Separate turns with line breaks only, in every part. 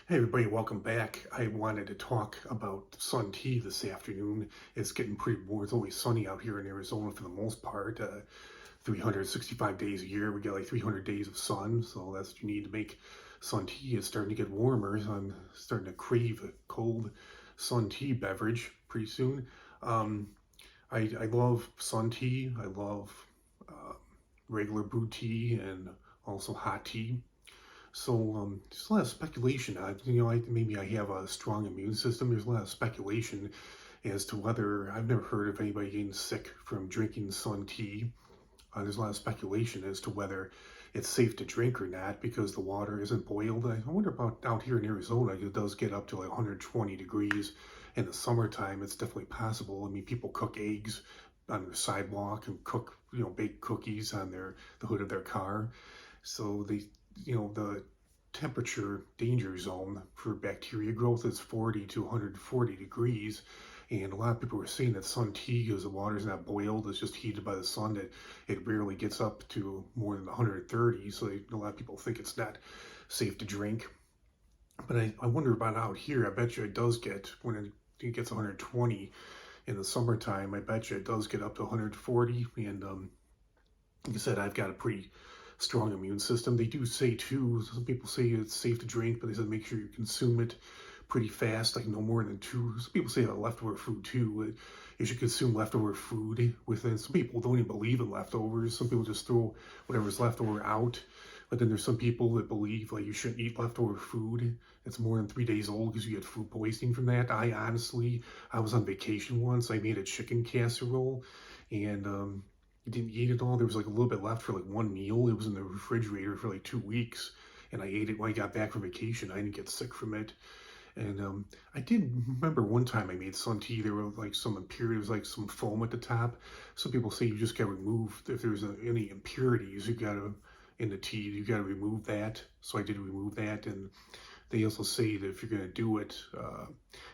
Hey everybody, welcome back. I wanted to talk about sun tea this afternoon. It's getting pretty warm. It's always sunny out here in Arizona for the most part. 365 days a year. We get like 300 days of sun, so that's what you need to make sun tea. It's starting to get warmer, so I'm starting to crave a cold sun tea beverage pretty soon. Um, I love sun tea. I love uh, regular brewed tea and also hot tea. So there's a lot of speculation. Maybe I have a strong immune system. There's a lot of speculation as to whether I've never heard of anybody getting sick from drinking sun tea. There's a lot of speculation as to whether it's safe to drink or not because the water isn't boiled. I wonder about out here in Arizona. It does get up to like 120 degrees in the summertime. It's definitely possible. I mean, people cook eggs on their sidewalk and cook, bake cookies on the hood of their car. So the temperature danger zone for bacteria growth is 40 to 140 degrees. And a lot of people are saying that sun tea, because the water is not boiled, it's just heated by the sun, that it rarely gets up to more than 130. So a lot of people think it's not safe to drink. But I wonder about out here. I bet you it does get, when it gets 120 in the summertime, I bet you it does get up to 140. And like I said, I've got a pretty strong immune system. They do say too, some people say it's safe to drink, but they said make sure you consume it pretty fast, like no more than two. Some people say that leftover food too. You should consume leftover food within. Some people don't even believe in leftovers. Some people just throw whatever's leftover out. But then there's some people that believe like you shouldn't eat leftover food. It's more than 3 days old because you get food poisoning from that. I was on vacation once. I made a chicken casserole, and didn't eat it all. There was like a little bit left for like one meal. It was in the refrigerator for like 2 weeks, and I ate it when I got back from vacation. I didn't get sick from it. And I did remember one time I made sun tea. There were like some impurities, like some foam at the top. Some people say you just got to remove if there's any impurities. You got to in the tea. You got to remove that. So I did remove that, and they also say that if you're going to do it,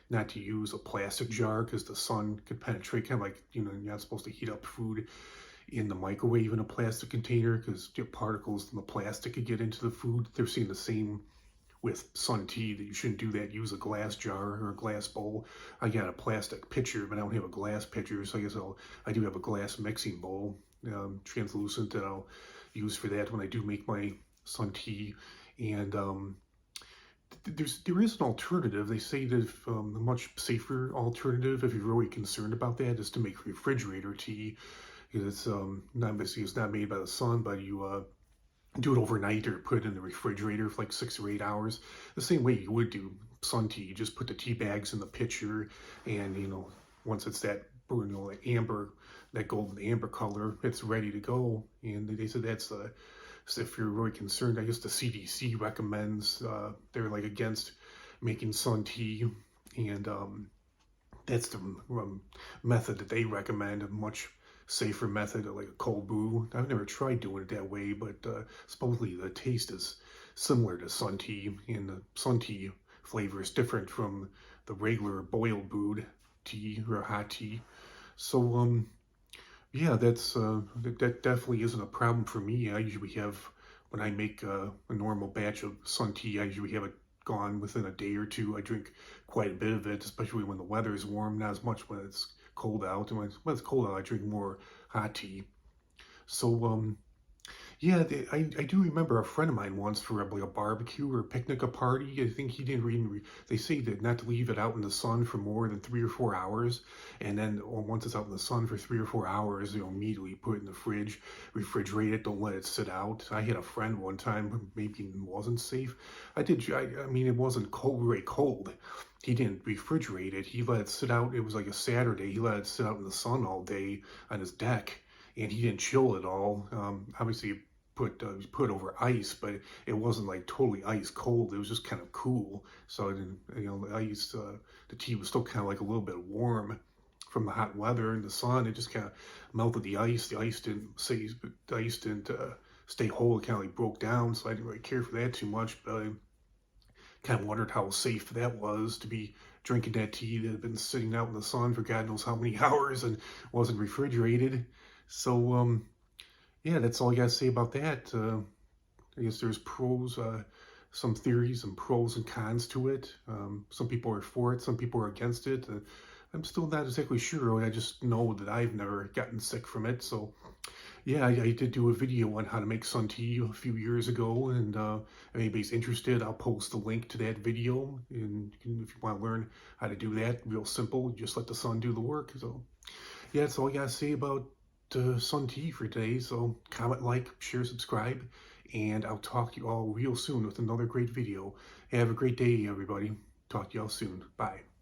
not to use a plastic jar because the sun could penetrate. Kind of like you're not supposed to heat up food in the microwave in a plastic container because particles from the plastic could get into the food. They're seeing the same with sun tea, that you shouldn't do that. Use a glass jar or a glass bowl. I got a plastic pitcher, but I don't have a glass pitcher, so I do have a glass mixing bowl, translucent, that I'll use for that when I do make my sun tea. And there is an alternative. They say that a much safer alternative, if you're really concerned about that, is to make refrigerator tea. It's it's not made by the sun, but you do it overnight or put it in the refrigerator for like 6 or 8 hours. The same way you would do sun tea. You just put the tea bags in the pitcher, and once it's that like amber, that golden amber color, it's ready to go. And they said that's so if you're really concerned. I guess the CDC recommends they're like against making sun tea, and that's the method that they recommend, a much safer method, like a cold brew. I've never tried doing it that way, but supposedly the taste is similar to sun tea, and the sun tea flavor is different from the regular boiled brewed tea or hot tea. So yeah, that definitely isn't a problem for me. I usually have, when I make a normal batch of sun tea, I usually have it gone within a day or two. I drink quite a bit of it, especially when the weather is warm, not as much when it's cold out. And when it's cold out, I drink more hot tea. So yeah, I do remember a friend of mine once for like a barbecue or a picnic, a party. I think he didn't read. They say that not to leave it out in the sun for more than 3 or 4 hours, and then once it's out in the sun for 3 or 4 hours, immediately put it in the fridge, refrigerate it. Don't let it sit out. I had a friend one time who maybe wasn't safe. I mean, it wasn't cold, very cold. He didn't refrigerate it. He let it sit out. It was like a Saturday. He let it sit out in the sun all day on his deck, and he didn't chill at all. Obviously, put over ice, but it wasn't like totally ice cold. It was just kind of cool. So I didn't, the tea was still kind of like a little bit warm from the hot weather and the sun. It just kind of melted the ice. The ice didn't stay whole. It kind of like broke down. So I didn't really care for that too much. But I kind of wondered how safe that was to be drinking that tea that had been sitting out in the sun for God knows how many hours and wasn't refrigerated. So yeah, that's all I got to say about that. I guess there's pros. some theories and pros and cons to it. Some people are for it, some people are against it. I'm still not exactly sure. I just know that I've never gotten sick from it. So yeah, I did do a video on how to make sun tea a few years ago, and if anybody's interested, I'll post the link to that video. And if you want to learn how to do that, real simple, just let the sun do the work. So yeah, that's all I gotta say about sun tea for today. So comment, like, share, subscribe, and I'll talk to you all real soon with another great video. Have a great day, everybody. Talk to y'all soon. Bye.